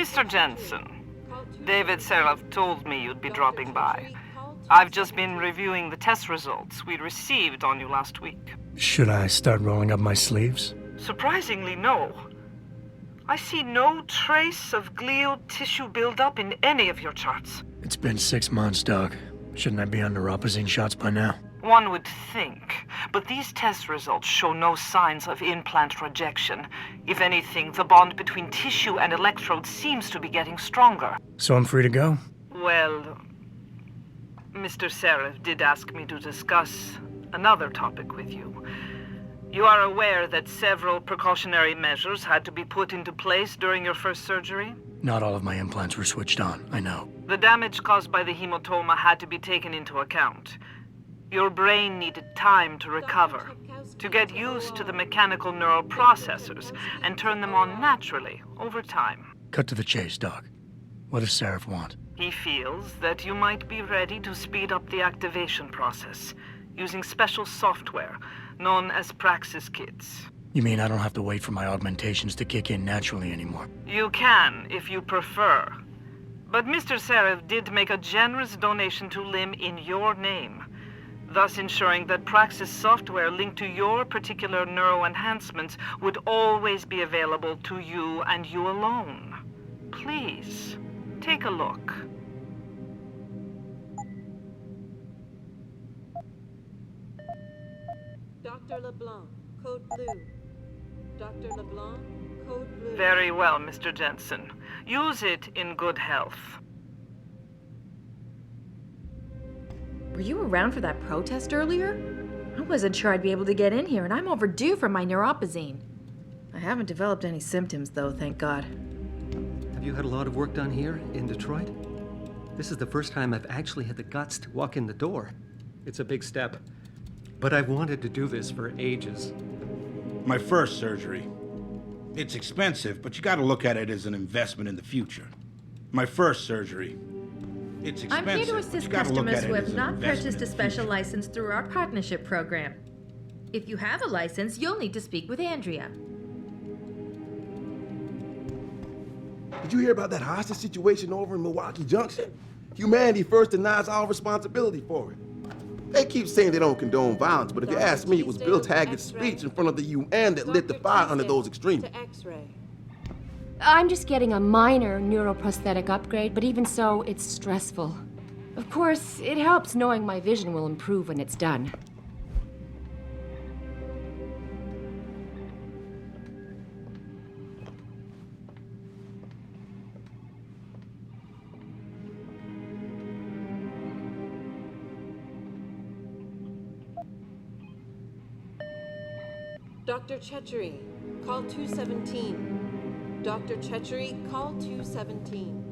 Mr. Jensen, David Seraph told me you'd be dropping by. I've just been reviewing the test results we received on you last week. Should I start rolling up my sleeves? Surprisingly, no. I see no trace of glial tissue buildup in any of your charts. It's been 6 months, Doc. Shouldn't I be on neuropozyne shots by now? One would think, but these test results show no signs of implant rejection. If anything, the bond between tissue and electrodes seems to be getting stronger. So I'm free to go? Well, Mr. Seraph did ask me to discuss another topic with you. You are aware that several precautionary measures had to be put into place during your first surgery? Not all of my implants were switched on, I know. The damage caused by the hematoma had to be taken into account. Your brain needed time to recover, to get used to the mechanical neural processors and turn them on naturally over time. Cut to the chase, Doc. What does Seraph want? He feels that you might be ready to speed up the activation process using special software known as Praxis kits. You mean I don't have to wait for my augmentations to kick in naturally anymore? You can, if you prefer. But Mr. Seraph did make a generous donation to LIM in your name, thus ensuring that Praxis software linked to your particular neuroenhancements would always be available to you and you alone. Please, take a look. Dr. LeBlanc, code blue. Dr. LeBlanc, code blue. Very well, Mr. Jensen. Use it in good health. Were you around for that protest earlier? I wasn't sure I'd be able to get in here, and I'm overdue for my neuropozyne. I haven't developed any symptoms, though, thank God. Have you had a lot of work done here in Detroit? This is the first time I've actually had the guts to walk in the door. It's a big step, but I've wanted to do this for ages. My first surgery. It's expensive, but you gotta look at it as an investment in the future. My first surgery. It's expensive, I'm here to but assist you gotta look customers at who it have as an not investment purchased in a the special future. license through our partnership program. If you have a license, you'll need to speak with Andrea. Did you hear about that hostage situation over in Milwaukee Junction? Humanity First denies all responsibility for it. They keep saying they don't condone violence, but if you ask me, it was Bill Taggart's speech in front of the UN that lit the fire under those extremists. To X-ray. I'm just getting a minor neuroprosthetic upgrade, but even so, it's stressful. Of course, it helps knowing my vision will improve when it's done. Dr. Chechery, call 217. Dr. Chechery, call 217.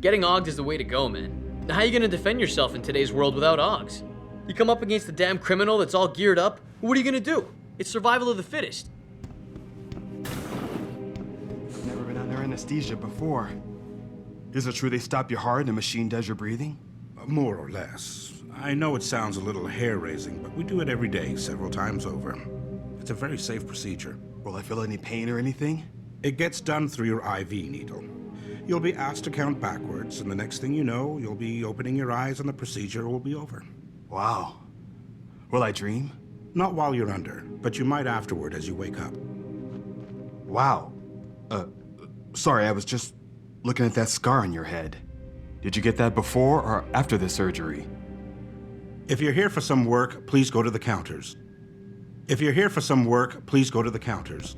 Getting Augs is the way to go, man. Now how you gonna defend yourself in today's world without Augs? You come up against a damn criminal that's all geared up, what are you gonna do? It's survival of the fittest. Never been under anesthesia before. Is it true they stop your heart and the machine does your breathing? More or less. I know it sounds a little hair-raising, but we do it every day, several times over. It's a very safe procedure. Will I feel any pain or anything? It gets done through your IV needle. You'll be asked to count backwards, and the next thing you know, you'll be opening your eyes and the procedure will be over. Wow. Will I dream? Not while you're under, but you might afterward as you wake up. Wow. Sorry, I was just looking at that scar on your head. Did you get that before or after the surgery? If you're here for some work, please go to the counters. If you're here for some work, please go to the counters.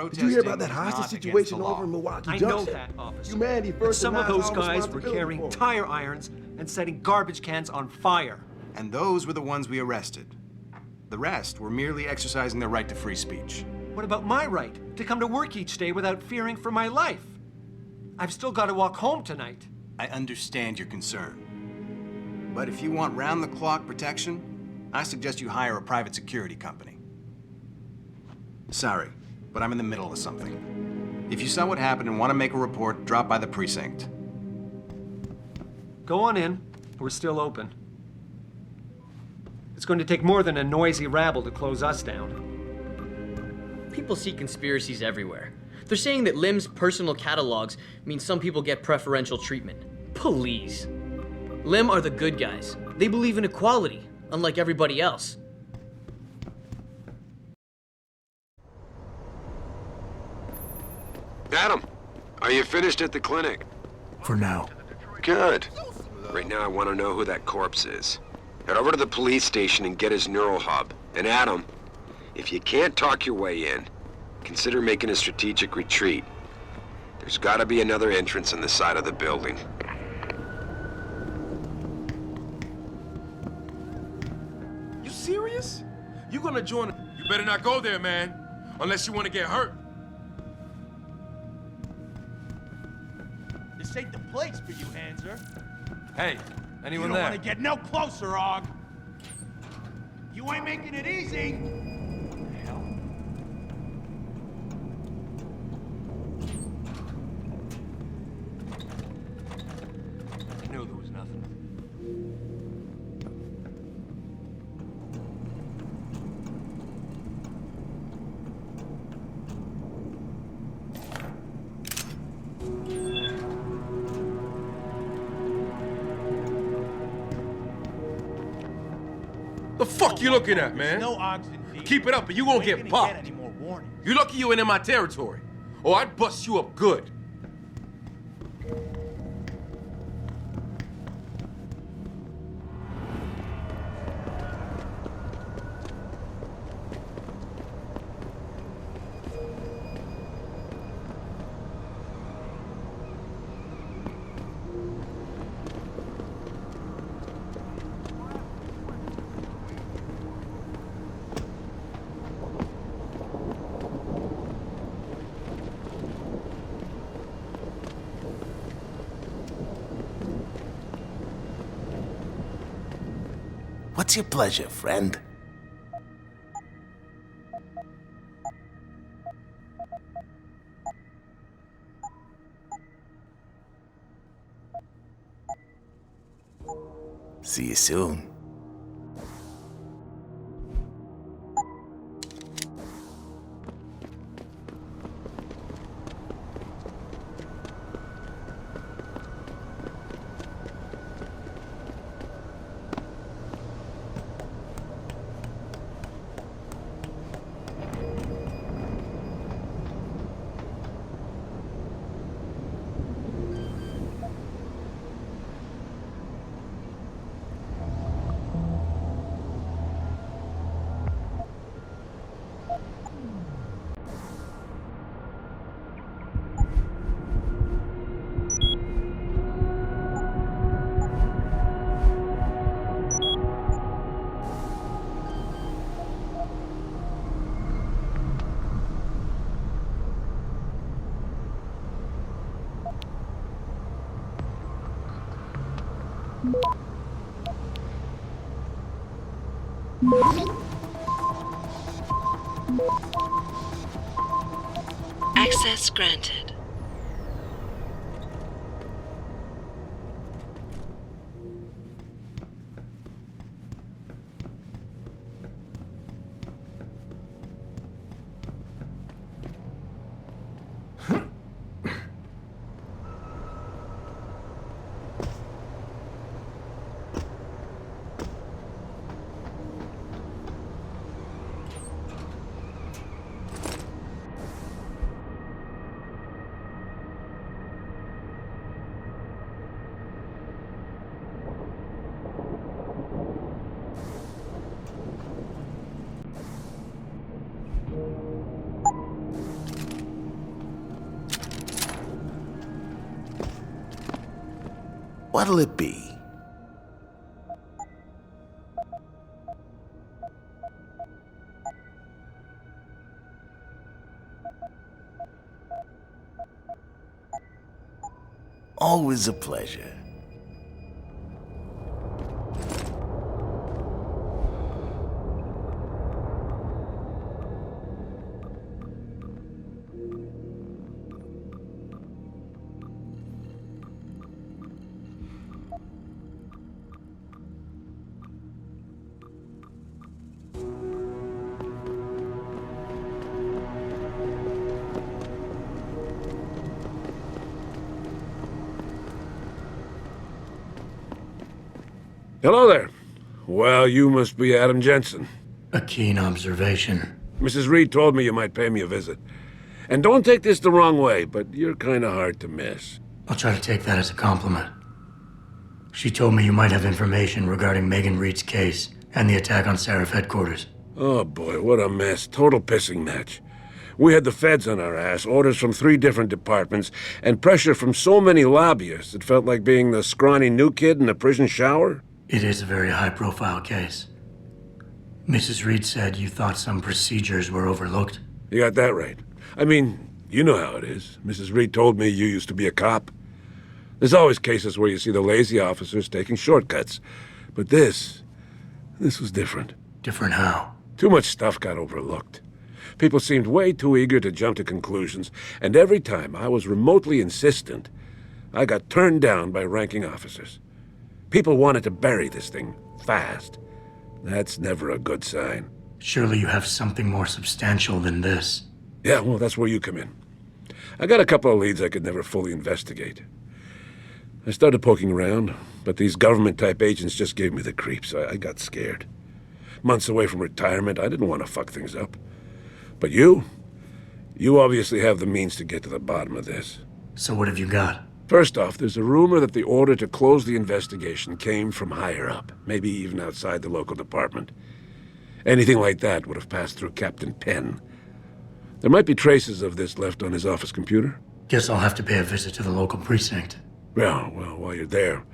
Did you hear about that hostage situation over in Milwaukee I know Junction? that, officer. Humanity But first some of denies those all guys were responsibility carrying for it. tire irons and setting garbage cans on fire. And those were the ones we arrested. The rest were merely exercising their right to free speech. What about my right to come to work each day without fearing for my life? I've still got to walk home tonight. I understand your concern. But if you want round-the-clock protection, I suggest you hire a private security company. Sorry, but I'm in the middle of something. If you saw what happened and want to make a report, drop by the precinct. Go on in. We're still open. It's going to take more than a noisy rabble to close us down. People see conspiracies everywhere. They're saying that Lim's personal catalogs mean some people get preferential treatment. Please. Lim are the good guys. They believe in equality, unlike everybody else. Adam, are you finished at the clinic? For now. Good. Right now I want to know who that corpse is. Head over to the police station and get his neural hub. And Adam, if you can't talk your way in, consider making a strategic retreat. There's gotta be another entrance on the side of the building. You serious? You gonna join? You better not go there, man. Unless you want to get hurt. This ain't the place for you, Hanser. Hey, anyone there? You don't want to get no closer, Og. You ain't making it easy. What the hell? I knew there was nothing. The fuck you looking at, man? No keep it up or you won't get popped. You lucky you ain't in my territory. Or I'd bust you up good. What's your pleasure, friend? See you soon. Access granted. What'll it be? Always a pleasure. Hello there. Well, you must be Adam Jensen. A keen observation. Mrs. Reed told me you might pay me a visit. And don't take this the wrong way, but you're kind of hard to miss. I'll try to take that as a compliment. She told me you might have information regarding Megan Reed's case and the attack on Seraph headquarters. Oh boy, what a mess. Total pissing match. We had the feds on our ass, orders from 3 different departments, and pressure from so many lobbyists it felt like being the scrawny new kid in a prison shower. It is a very high-profile case. Mrs. Reed said you thought some procedures were overlooked. You got that right. I mean, you know how it is. Mrs. Reed told me you used to be a cop. There's always cases where you see the lazy officers taking shortcuts. But this was different. Different how? Too much stuff got overlooked. People seemed way too eager to jump to conclusions, and every time I was remotely insistent, I got turned down by ranking officers. People wanted to bury this thing fast. That's never a good sign. Surely you have something more substantial than this. Yeah, well, that's where you come in. I got a couple of leads I could never fully investigate. I started poking around, but these government-type agents just gave me the creeps. I got scared. Months away from retirement, I didn't want to fuck things up. But you obviously have the means to get to the bottom of this. So what have you got? First off, there's a rumor that the order to close the investigation came from higher up, maybe even outside the local department. Anything like that would have passed through Captain Penn. There might be traces of this left on his office computer. Guess I'll have to pay a visit to the local precinct. Well, while you're there,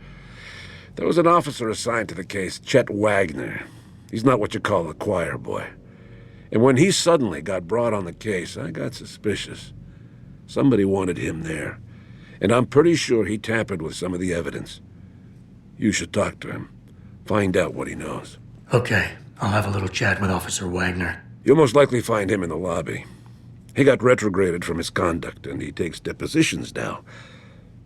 there was an officer assigned to the case, Chet Wagner. He's not what you call a choir boy. And when he suddenly got brought on the case, I got suspicious. Somebody wanted him there. And I'm pretty sure he tampered with some of the evidence. You should talk to him. Find out what he knows. Okay, I'll have a little chat with Officer Wagner. You'll most likely find him in the lobby. He got retrograded from his conduct, and he takes depositions now.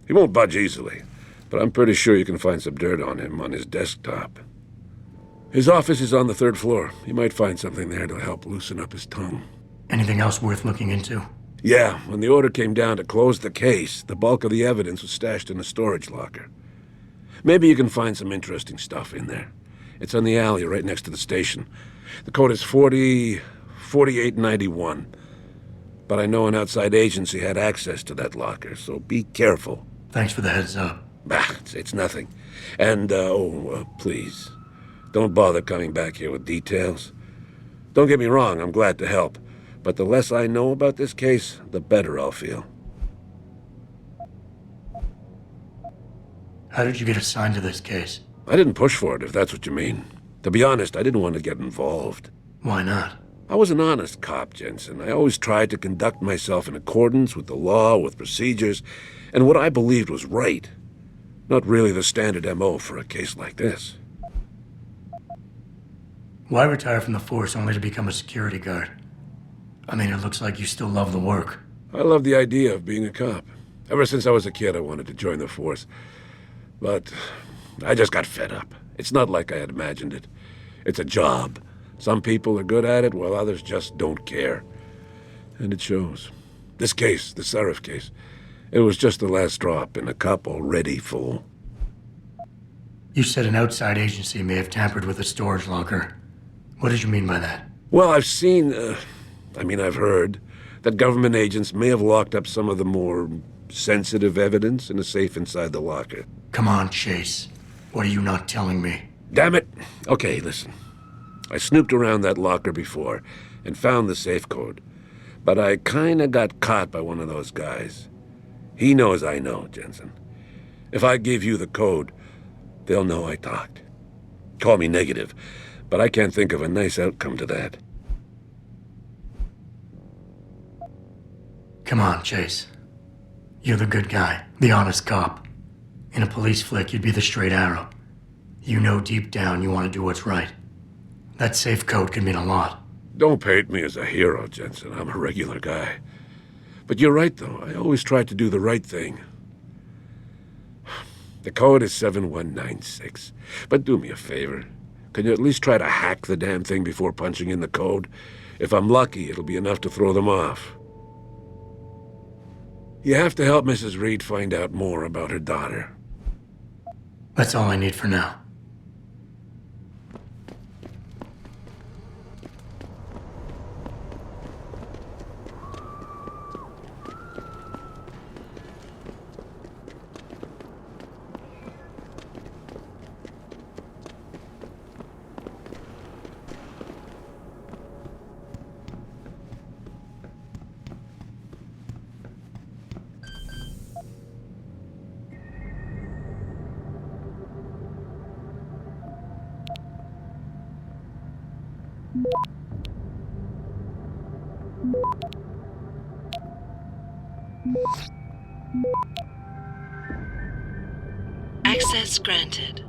He won't budge easily, but I'm pretty sure you can find some dirt on him on his desktop. His office is on the 3rd floor. You might find something there to help loosen up his tongue. Anything else worth looking into? Yeah, when the order came down to close the case, the bulk of the evidence was stashed in a storage locker. Maybe you can find some interesting stuff in there. It's on the alley right next to the station. The code is 4891. But I know an outside agency had access to that locker, so be careful. Thanks for the heads up. Bah, it's nothing. And, please, don't bother coming back here with details. Don't get me wrong, I'm glad to help. But the less I know about this case, the better I'll feel. How did you get assigned to this case? I didn't push for it, if that's what you mean. To be honest, I didn't want to get involved. Why not? I was an honest cop, Jensen. I always tried to conduct myself in accordance with the law, with procedures, and what I believed was right. Not really the standard MO for a case like this. Why retire from the force only to become a security guard? I mean, it looks like you still love the work. I love the idea of being a cop. Ever since I was a kid, I wanted to join the force. But I just got fed up. It's not like I had imagined it. It's a job. Some people are good at it, while others just don't care. And it shows. This case, the Seraph case, it was just the last drop in a cup already full. You said an outside agency may have tampered with a storage locker. What did you mean by that? Well, I've heard that government agents may have locked up some of the more sensitive evidence in a safe inside the locker. Come on, Chase. What are you not telling me? Damn it! Okay, listen. I snooped around that locker before and found the safe code. But I kinda got caught by one of those guys. He knows I know, Jensen. If I gave you the code, they'll know I talked. Call me negative, but I can't think of a nice outcome to that. Come on, Chase. You're the good guy, the honest cop. In a police flick, you'd be the straight arrow. You know deep down you want to do what's right. That safe code could mean a lot. Don't paint me as a hero, Jensen. I'm a regular guy. But you're right, though. I always try to do the right thing. The code is 7196. But do me a favor. Can you at least try to hack the damn thing before punching in the code? If I'm lucky, it'll be enough to throw them off. You have to help Mrs. Reed find out more about her daughter. That's all I need for now. Access granted.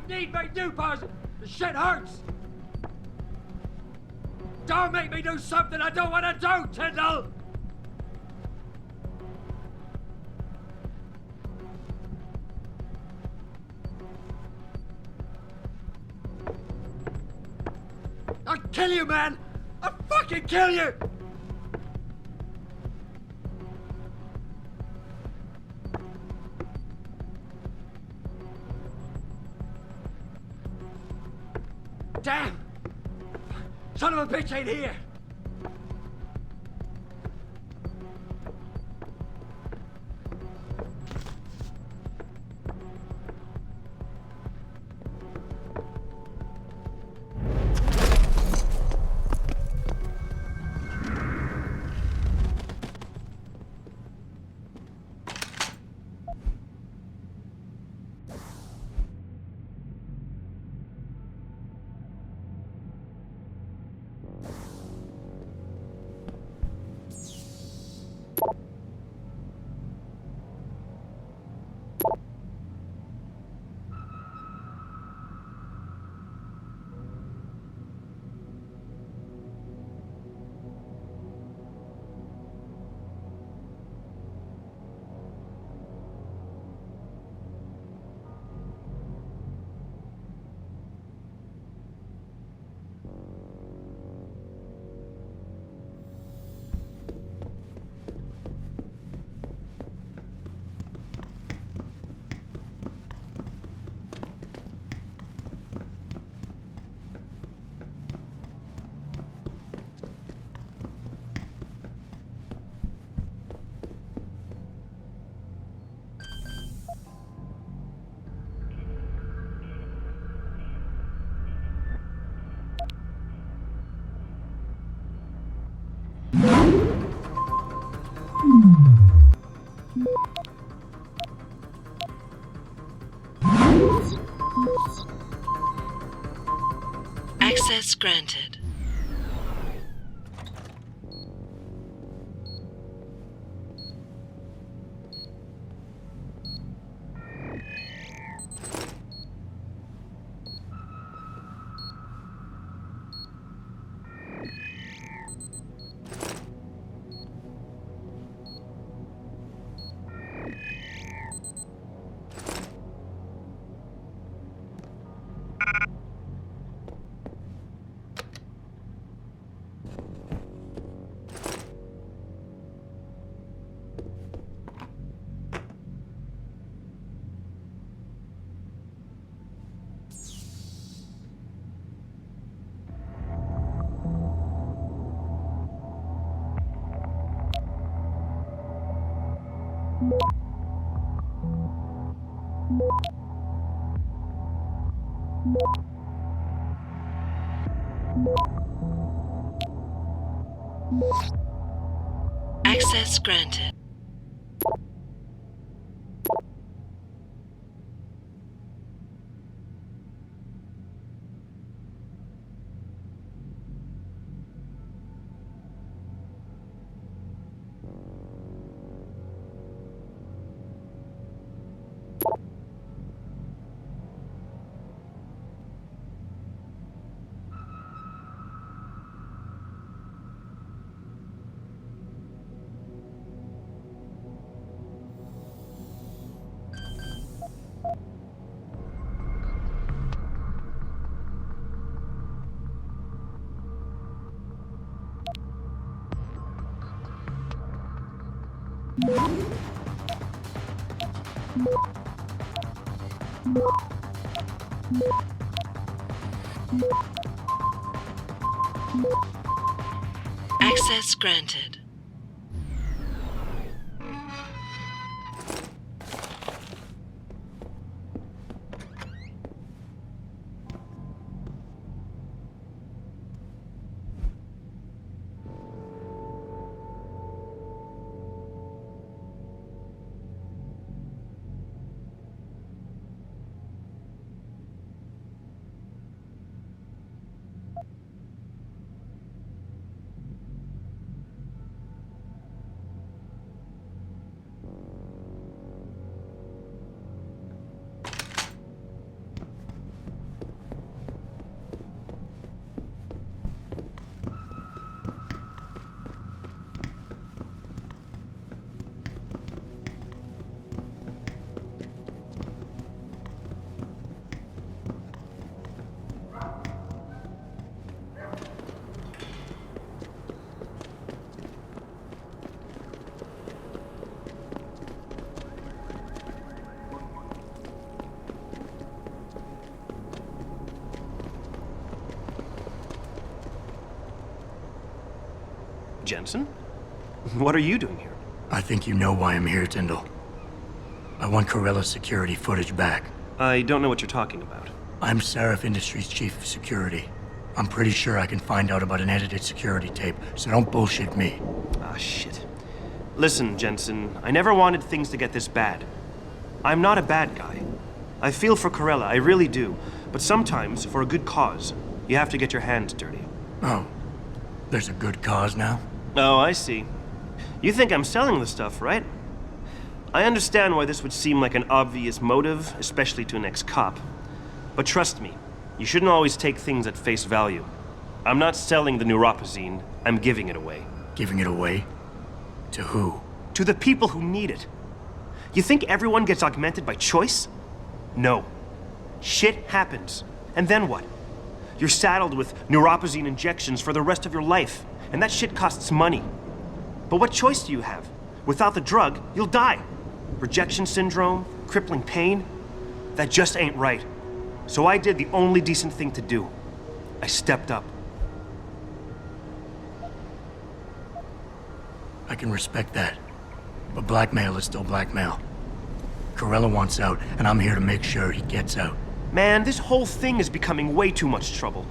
Need me do, Buzz! The shit hurts! Don't make me do something I don't want to do, Tyndall! I'll kill you, man! I'll fucking kill you! Damn! Son of a bitch ain't here! Access granted. Access granted. Access granted. Jensen? What are you doing here? I think you know why I'm here, Tyndall. I want Corella's security footage back. I don't know what you're talking about. I'm Seraph Industries' chief of security. I'm pretty sure I can find out about an edited security tape, so don't bullshit me. Ah, shit. Listen, Jensen, I never wanted things to get this bad. I'm not a bad guy. I feel for Corella, I really do. But sometimes, for a good cause, you have to get your hands dirty. Oh, there's a good cause now? Oh, I see. You think I'm selling the stuff, right? I understand why this would seem like an obvious motive, especially to an ex-cop. But trust me, you shouldn't always take things at face value. I'm not selling the neuropazine, I'm giving it away. Giving it away? To who? To the people who need it. You think everyone gets augmented by choice? No. Shit happens. And then what? You're saddled with neuropazine injections for the rest of your life, and that shit costs money. But what choice do you have? Without the drug, you'll die. Rejection syndrome, crippling pain. That just ain't right. So I did the only decent thing to do. I stepped up. I can respect that. But blackmail is still blackmail. Corella wants out, and I'm here to make sure he gets out. Man, this whole thing is becoming way too much trouble.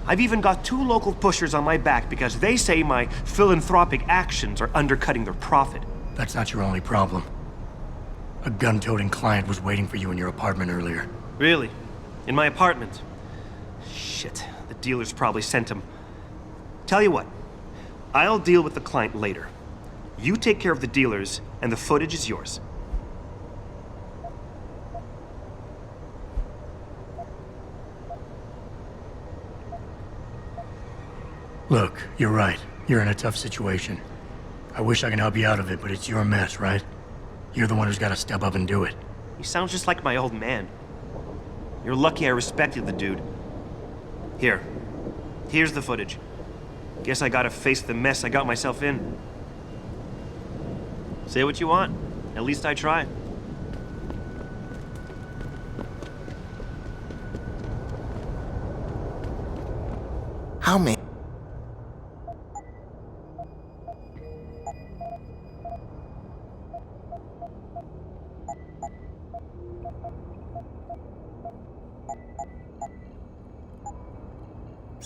I've even got 2 local pushers on my back because they say my philanthropic actions are undercutting their profit. That's not your only problem. A gun-toting client was waiting for you in your apartment earlier. Really? In my apartment? Shit, the dealers probably sent him. Tell you what, I'll deal with the client later. You take care of the dealers, and the footage is yours. Look, you're right. You're in a tough situation. I wish I can help you out of it, but it's your mess, right? You're the one who's got to step up and do it. He sounds just like my old man. You're lucky I respected the dude. Here's the footage. Guess I gotta face the mess I got myself in. Say what you want. At least I try. How many?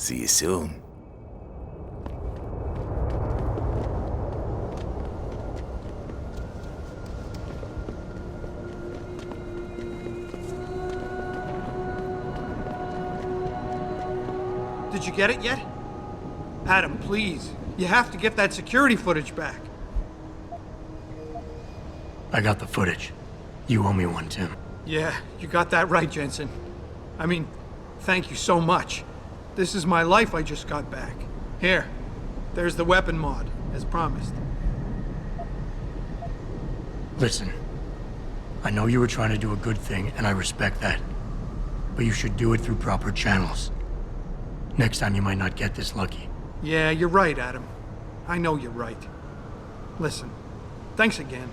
See you soon. Did you get it yet? Adam, please. You have to get that security footage back. I got the footage. You owe me one, Tim. Yeah, you got that right, Jensen. I mean, thank you so much. This is my life I just got back. Here, there's the weapon mod, as promised. Listen, I know you were trying to do a good thing, and I respect that. But you should do it through proper channels. Next time you might not get this lucky. Yeah, you're right, Adam. I know you're right. Listen, thanks again.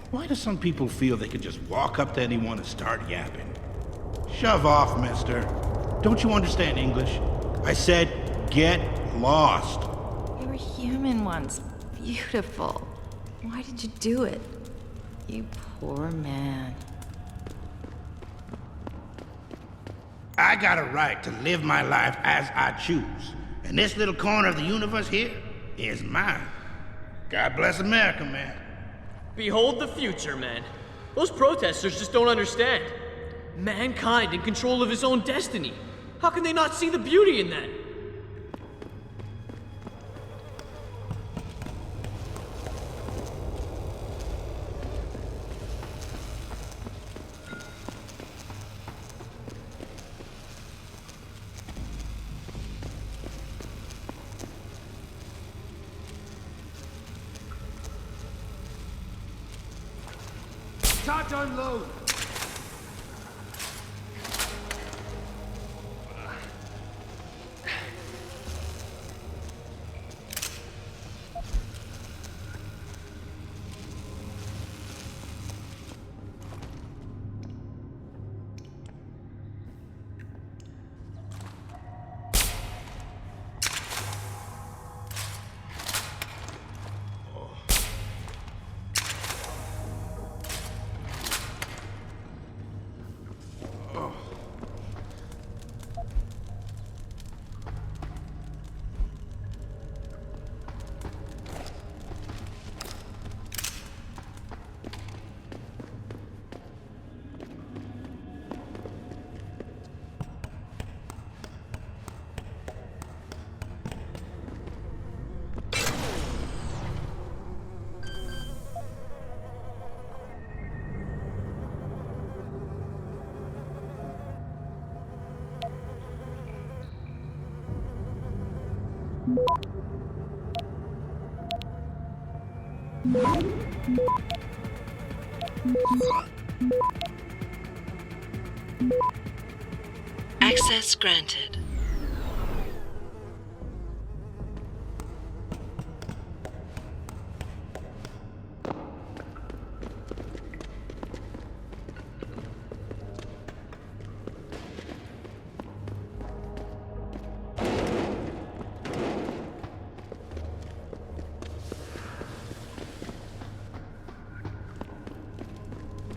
Why do some people feel they can just walk up to anyone and start yapping? Shove off, mister. Don't you understand English? I said, get lost. You were human once. Beautiful. Why did you do it? You poor man. I got a right to live my life as I choose. And this little corner of the universe here is mine. God bless America, man. Behold the future, man. Those protesters just don't understand. Mankind in control of his own destiny. How can they not see the beauty in that? Start to unload. Access granted.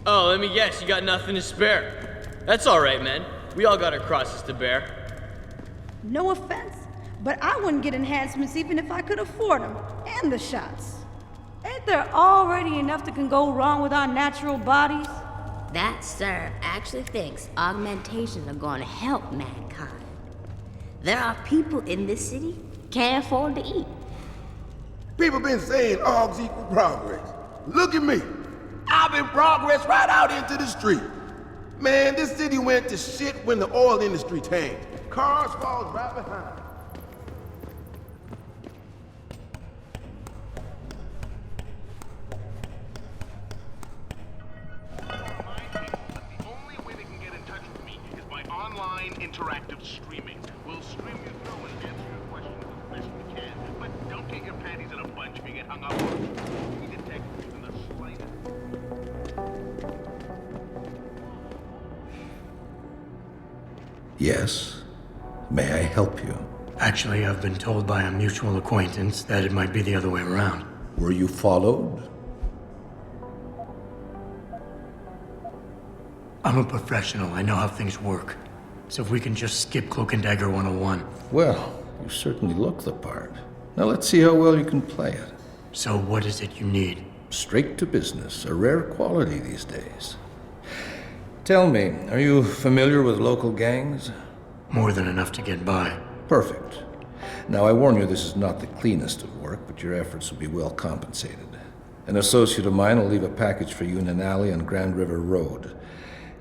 Oh, let me guess, you got nothing to spare. That's all right, man. We all got our crosses to bear. No offense, but I wouldn't get enhancements even if I could afford them, and the shots. Ain't there already enough that can go wrong with our natural bodies? That serf actually thinks augmentations are going to help mankind. There are people in this city can't afford to eat. People been saying Augs equal progress. Look at me. I've been progress right out into the street. Man, this city went to shit when the oil industry tanked. Cars falls right behind. Interactive streaming. We'll stream you through and answer your questions as best we can. But don't get your panties in a bunch if you get hung up on it. We detect even the slightest. Yes? May I help you? Actually, I've been told by a mutual acquaintance that it might be the other way around. Were you followed? I'm a professional. I know how things work. So if we can just skip Cloak and Dagger 101. Well, you certainly look the part. Now let's see how well you can play it. So what is it you need? Straight to business, a rare quality these days. Tell me, are you familiar with local gangs? More than enough to get by. Perfect. Now I warn you, this is not the cleanest of work, but your efforts will be well compensated. An associate of mine will leave a package for you in an alley on Grand River Road.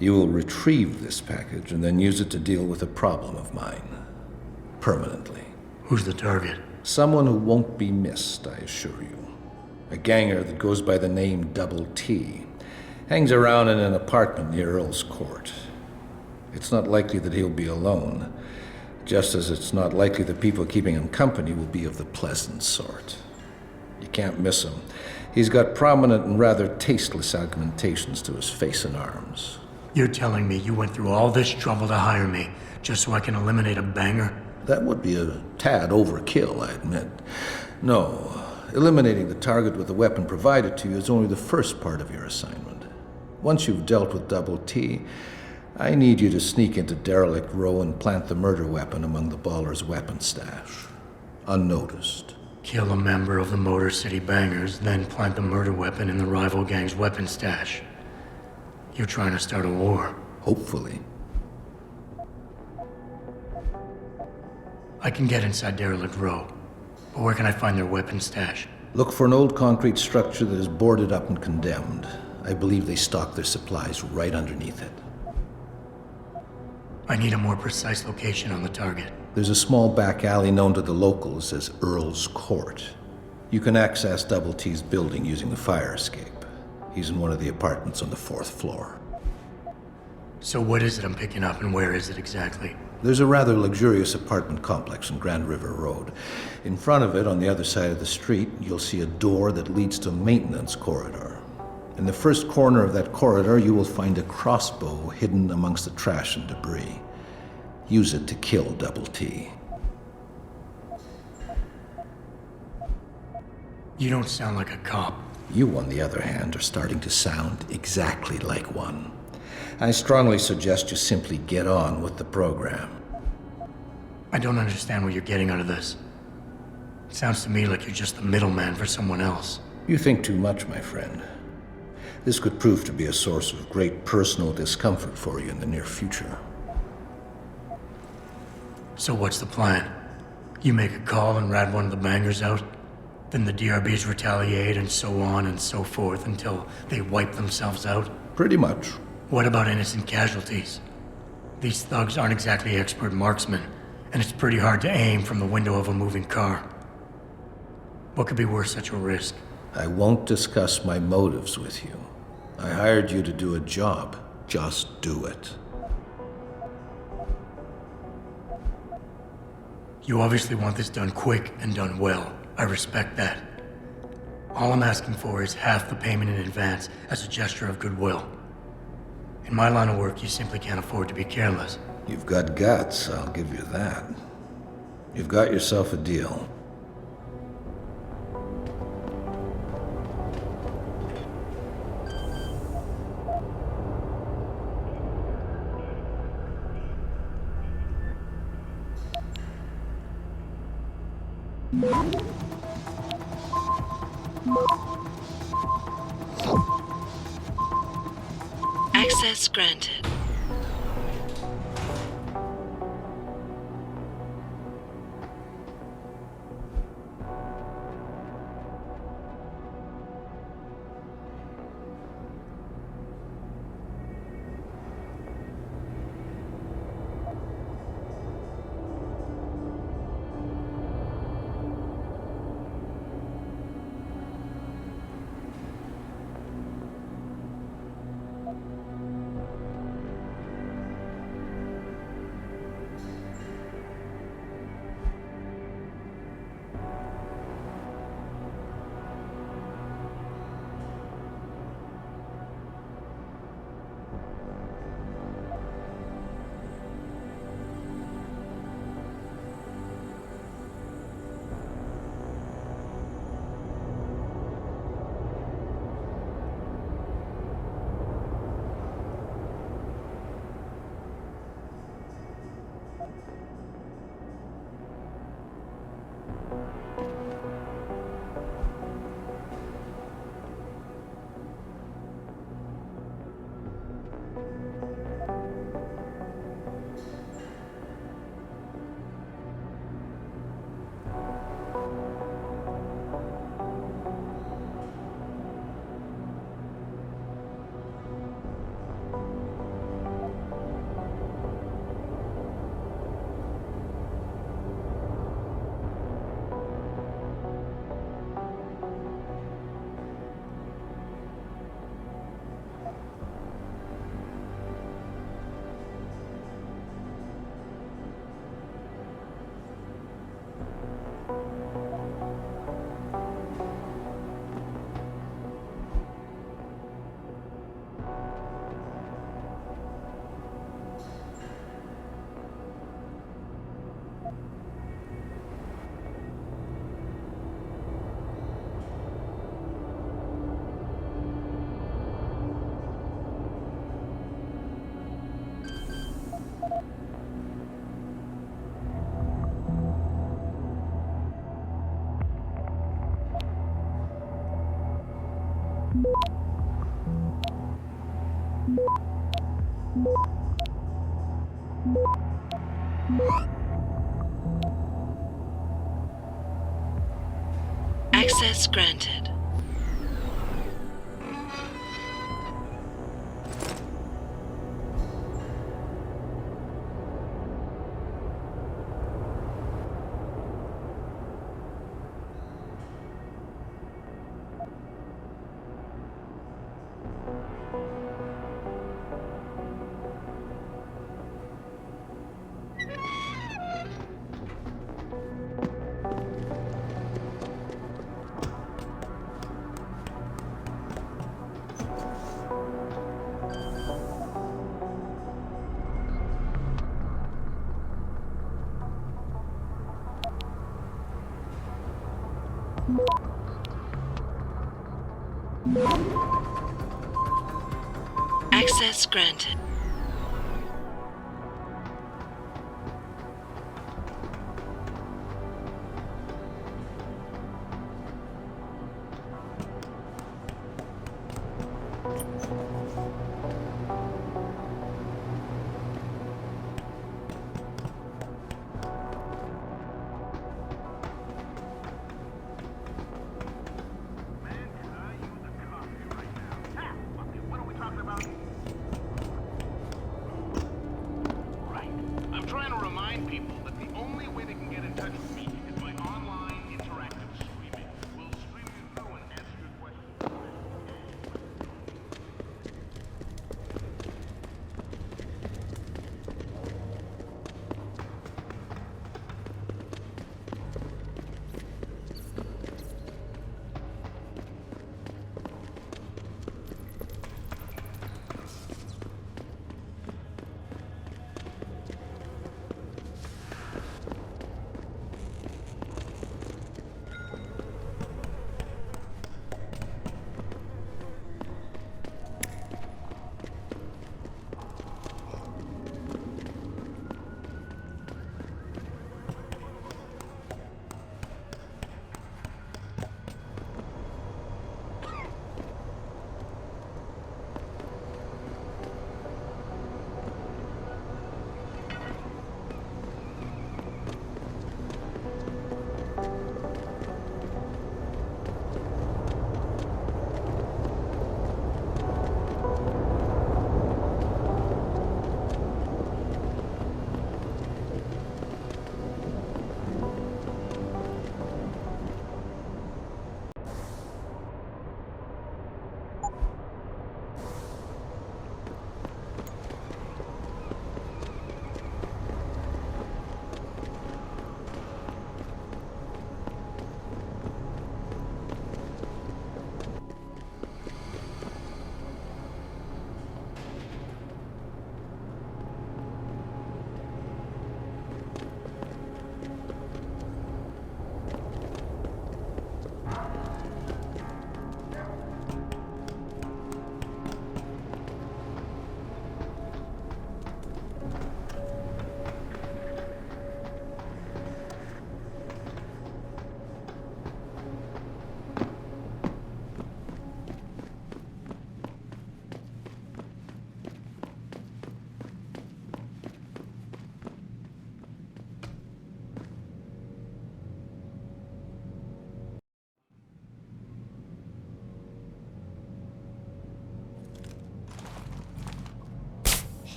You will retrieve this package and then use it to deal with a problem of mine. Permanently. Who's the target? Someone who won't be missed, I assure you. A ganger that goes by the name Double T. Hangs around in an apartment near Earl's Court. It's not likely that he'll be alone, just as it's not likely the people keeping him company will be of the pleasant sort. You can't miss him. He's got prominent and rather tasteless augmentations to his face and arms. You're telling me you went through all this trouble to hire me, just so I can eliminate a banger? That would be a tad overkill, I admit. No, eliminating the target with the weapon provided to you is only the first part of your assignment. Once you've dealt with Double T, I need you to sneak into Derelict Row and plant the murder weapon among the baller's weapon stash. Unnoticed. Kill a member of the Motor City Bangers, then plant the murder weapon in the rival gang's weapon stash. You're trying to start a war. Hopefully. I can get inside Derelict Row, but where can I find their weapon stash? Look for an old concrete structure that is boarded up and condemned. I believe they stock their supplies right underneath it. I need a more precise location on the target. There's a small back alley known to the locals as Earl's Court. You can access Double T's building using the fire escape. He's in one of the apartments on the 4th floor. So what is it I'm picking up and where is it exactly? There's a rather luxurious apartment complex on Grand River Road. In front of it, on the other side of the street, you'll see a door that leads to a maintenance corridor. In the first corner of that corridor, you will find a crossbow hidden amongst the trash and debris. Use it to kill Double T. You don't sound like a cop. You, on the other hand, are starting to sound exactly like one. I strongly suggest you simply get on with the program. I don't understand what you're getting out of this. It sounds to me like you're just the middleman for someone else. You think too much, my friend. This could prove to be a source of great personal discomfort for you in the near future. So what's the plan? You make a call and rat one of the bangers out? Then the DRBs retaliate and so on and so forth until they wipe themselves out? Pretty much. What about innocent casualties? These thugs aren't exactly expert marksmen, and it's pretty hard to aim from the window of a moving car. What could be worth such a risk? I won't discuss my motives with you. I hired you to do a job. Just do it. You obviously want this done quick and done well. I respect that. All I'm asking for is half the payment in advance as a gesture of goodwill. In my line of work, you simply can't afford to be careless. You've got guts, I'll give you that. You've got yourself a deal. Access granted. Access granted. Access granted.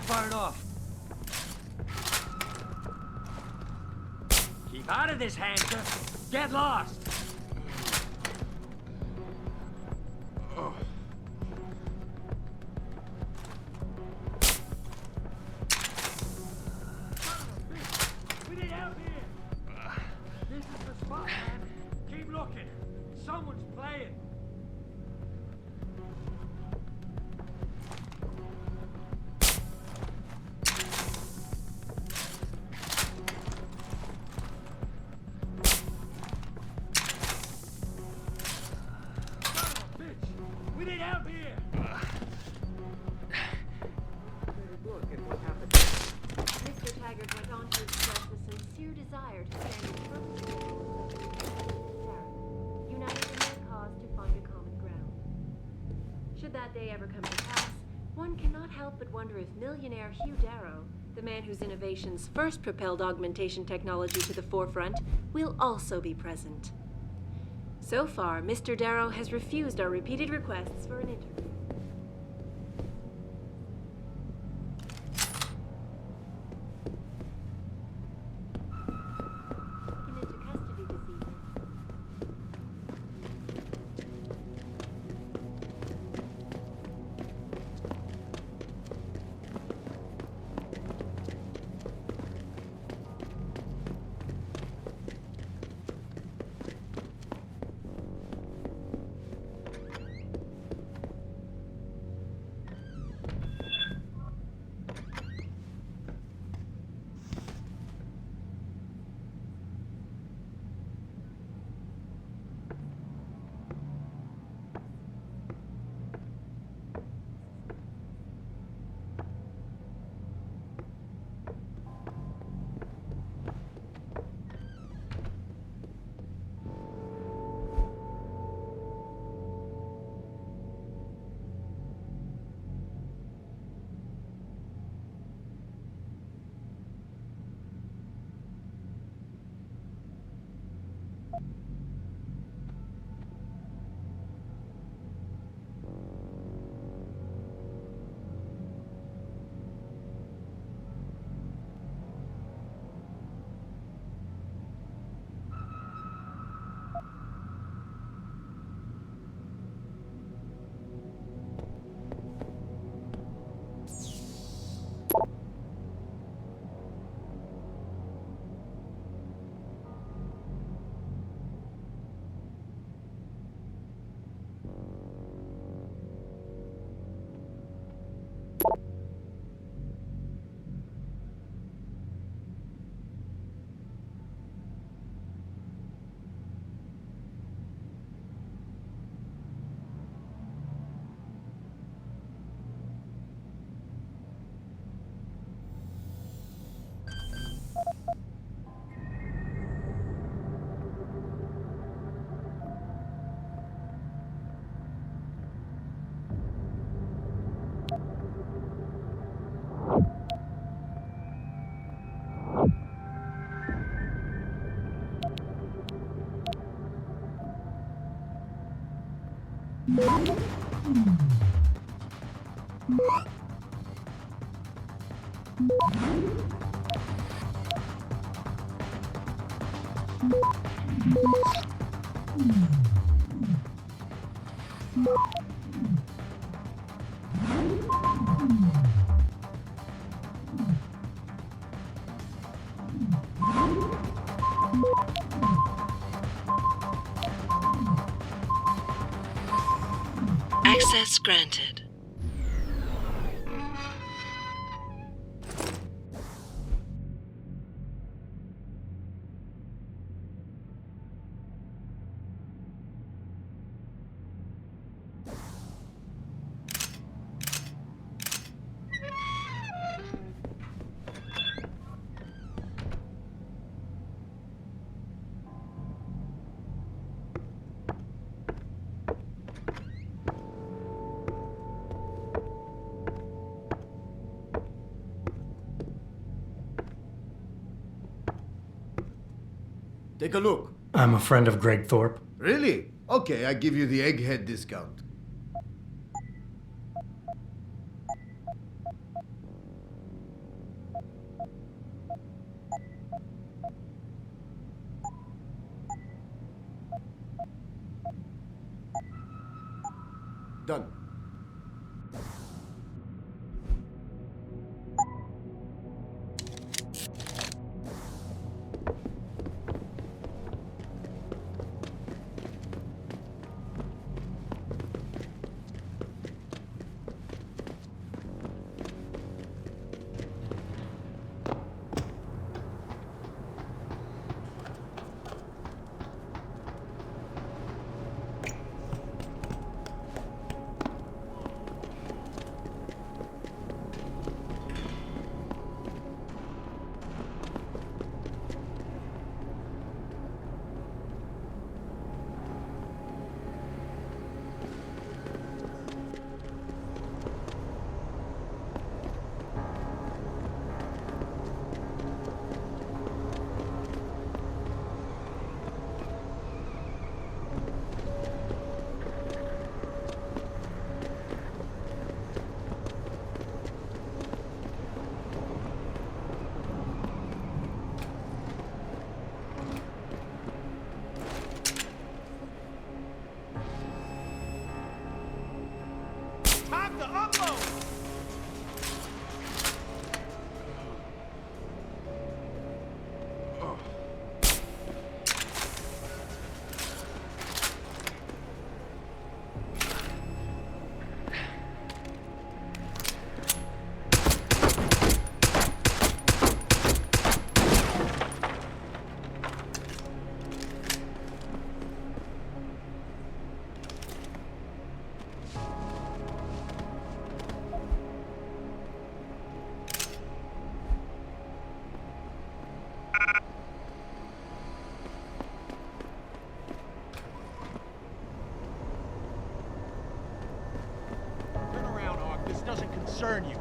fired off. Keep out of this, Hanser. Get lost. We need help here. This is the spot, man. Keep looking. Someone's playing. We need help here! Look at what happened. Mr. Taggart went on to express a sincere desire to stand in front of Sarah, united in their cause to find a common ground. Should that day ever come to pass, one cannot help but wonder if millionaire Hugh Darrow, the man whose innovations first propelled augmentation technology to the forefront, will also be present. So far, Mr. Darrow has refused our repeated requests for an interview. Taken into custody this evening. Access granted. Take a look. I'm a friend of Greg Thorpe. Really? Okay, I give you the egghead discount. Done. Time to unload! Turn around, Hawk. This doesn't concern you.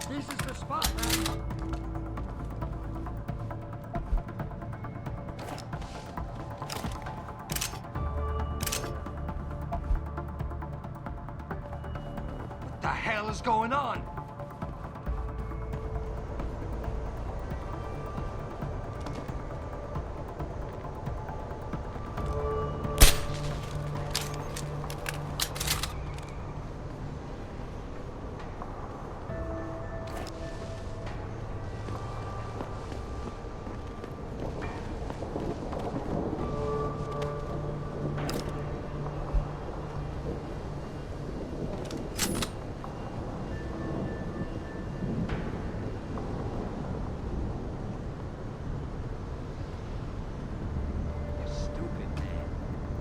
This is the spot, man. What the hell is going on?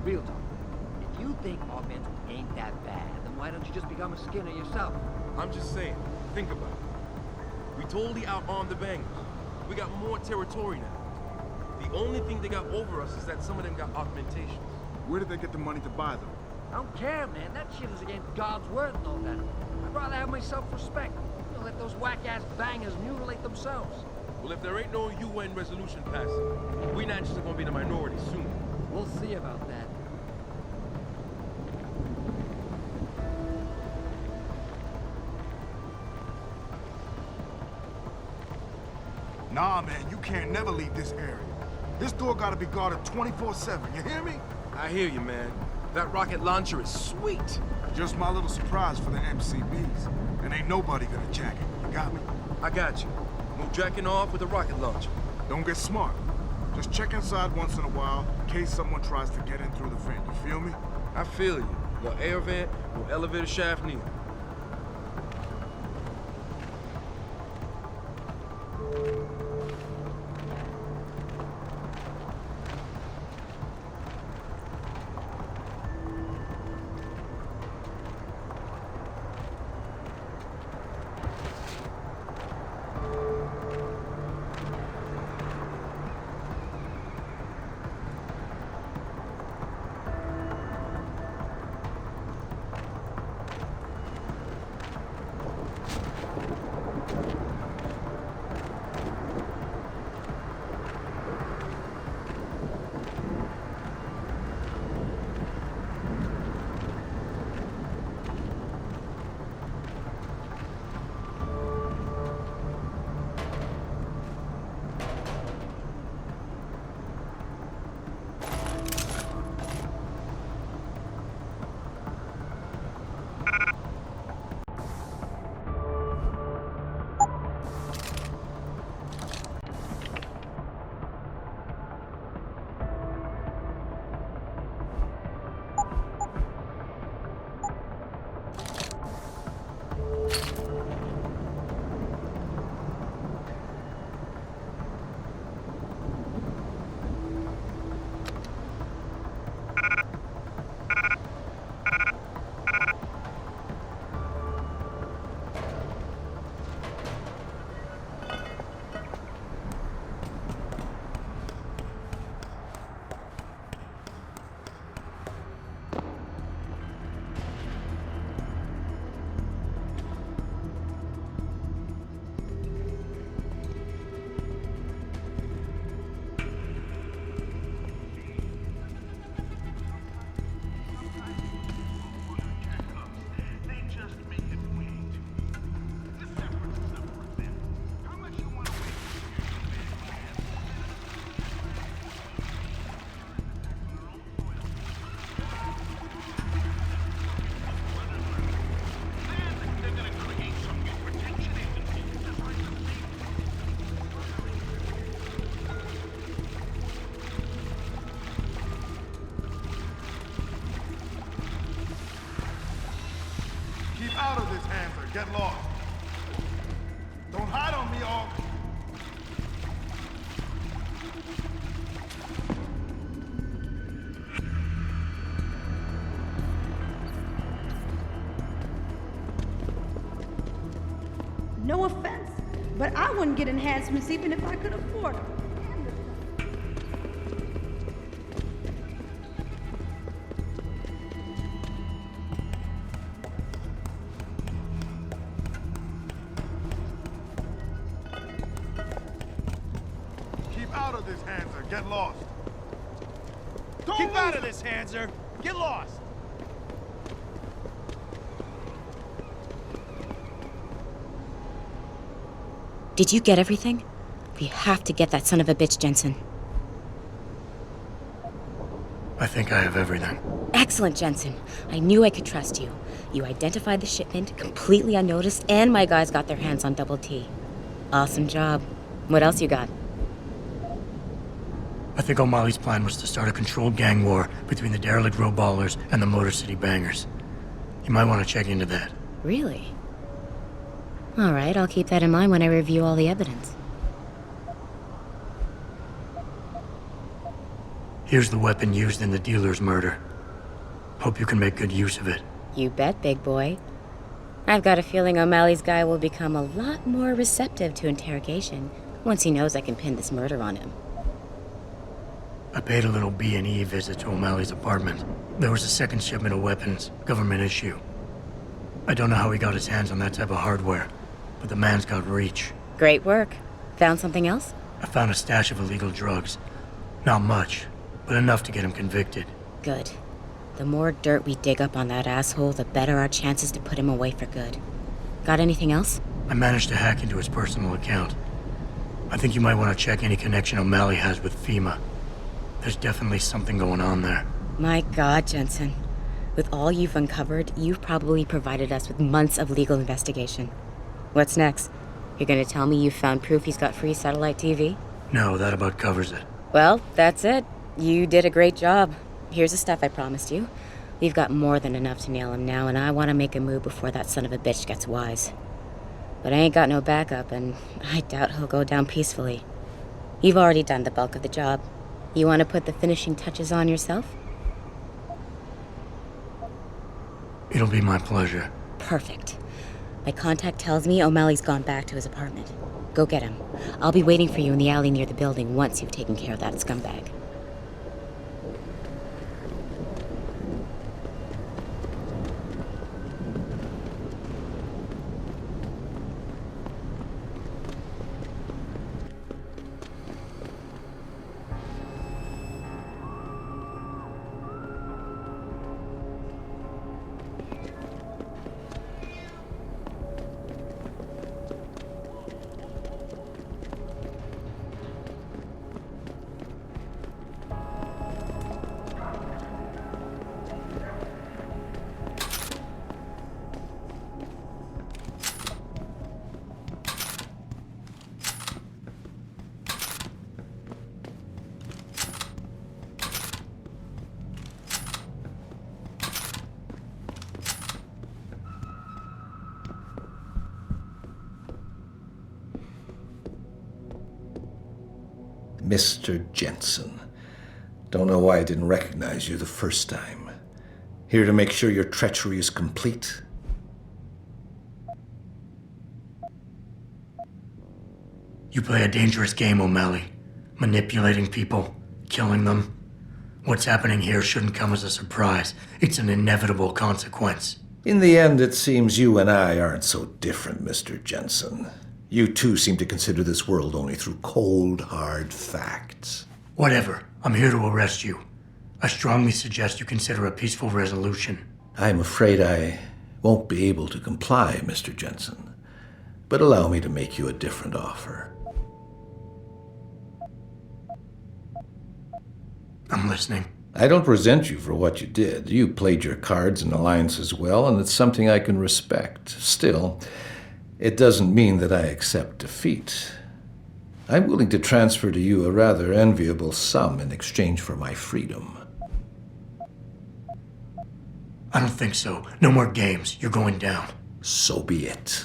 Real talk. If you think augmented ain't that bad, then why don't you just become a skinner yourself? I'm just saying, think about it. We totally outarmed the bangers. We got more territory now. The only thing they got over us is that some of them got augmentations. Where did they get the money to buy them? I don't care, man. That shit is against God's word and all that. I'd rather have my self-respect. Don't let those whack-ass bangers mutilate themselves. Well, if there ain't no UN resolution passed, we Natchez are gonna be the minority soon. We'll see about that. Nah, man, you can't never leave this area. This door gotta be guarded 24/7, you hear me? I hear you, man. That rocket launcher is sweet. Just my little surprise for the MCBs. And ain't nobody gonna jack it, you got me? I got you. No jacking off with a rocket launcher. Don't get smart. Just check inside once in a while, in case someone tries to get in through the vent, you feel me? I feel you. No air vent, no elevator shaft neither. out of this, Hanser. Get lost. Don't hide on me, Og. No offense, but I wouldn't get enhancements even if I could afford them. Keep out of this, Hanser. Get lost. Keep out of this, Hanser. Get lost. Did you get everything? We have to get that son of a bitch, Jensen. I think I have everything. Excellent, Jensen. I knew I could trust you. You identified the shipment completely unnoticed, and my guys got their hands on Double T. Awesome job. What else you got? I think O'Malley's plan was to start a controlled gang war between the derelict row ballers and the Motor City bangers. You might want to check into that. Really? All right, I'll keep that in mind when I review all the evidence. Here's the weapon used in the dealer's murder. Hope you can make good use of it. You bet, big boy. I've got a feeling O'Malley's guy will become a lot more receptive to interrogation once he knows I can pin this murder on him. I paid a little B&E visit to O'Malley's apartment. There was a second shipment of weapons, government issue. I don't know how he got his hands on that type of hardware, but the man's got reach. Great work. Found something else? I found a stash of illegal drugs. Not much, but enough to get him convicted. Good. The more dirt we dig up on that asshole, the better our chances to put him away for good. Got anything else? I managed to hack into his personal account. I think you might want to check any connection O'Malley has with FEMA. There's definitely something going on there. My God, Jensen. With all you've uncovered, you've probably provided us with months of legal investigation. What's next? You're gonna tell me you found proof he's got free satellite TV? No, that about covers it. Well, that's it. You did a great job. Here's the stuff I promised you. We've got more than enough to nail him now, and I want to make a move before that son of a bitch gets wise. But I ain't got no backup, and I doubt he'll go down peacefully. You've already done the bulk of the job. You want to put the finishing touches on yourself? It'll be my pleasure. Perfect. My contact tells me O'Malley's gone back to his apartment. Go get him. I'll be waiting for you in the alley near the building once you've taken care of that scumbag. Mr. Jensen. Don't know why I didn't recognize you the first time. Here to make sure your treachery is complete? You play a dangerous game, O'Malley. Manipulating people, killing them. What's happening here shouldn't come as a surprise. It's an inevitable consequence. In the end, it seems you and I aren't so different, Mr. Jensen. You too seem to consider this world only through cold, hard facts. Whatever. I'm here to arrest you. I strongly suggest you consider a peaceful resolution. I'm afraid I won't be able to comply, Mr. Jensen. But allow me to make you a different offer. I'm listening. I don't resent you for what you did. You played your cards and alliances well, and it's something I can respect. Still, it doesn't mean that I accept defeat. I'm willing to transfer to you a rather enviable sum in exchange for my freedom. I don't think so. No more games. You're going down. So be it.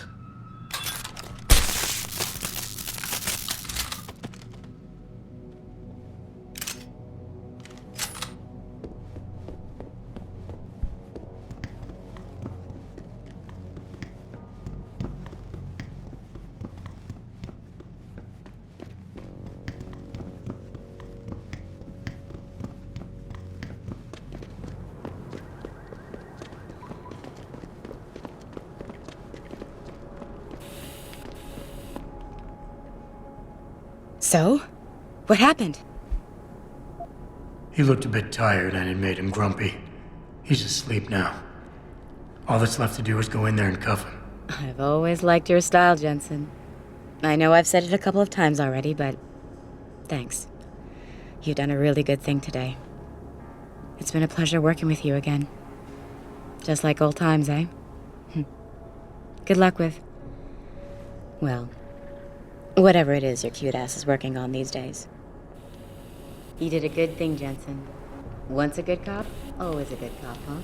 So? What happened? He looked a bit tired and it made him grumpy. He's asleep now. All that's left to do is go in there and cuff him. I've always liked your style, Jensen. I know I've said it a couple of times already, but thanks. You've done a really good thing today. It's been a pleasure working with you again. Just like old times, eh? Good luck with... well, whatever it is your cute ass is working on these days. You did a good thing, Jensen. Once a good cop, always a good cop, huh?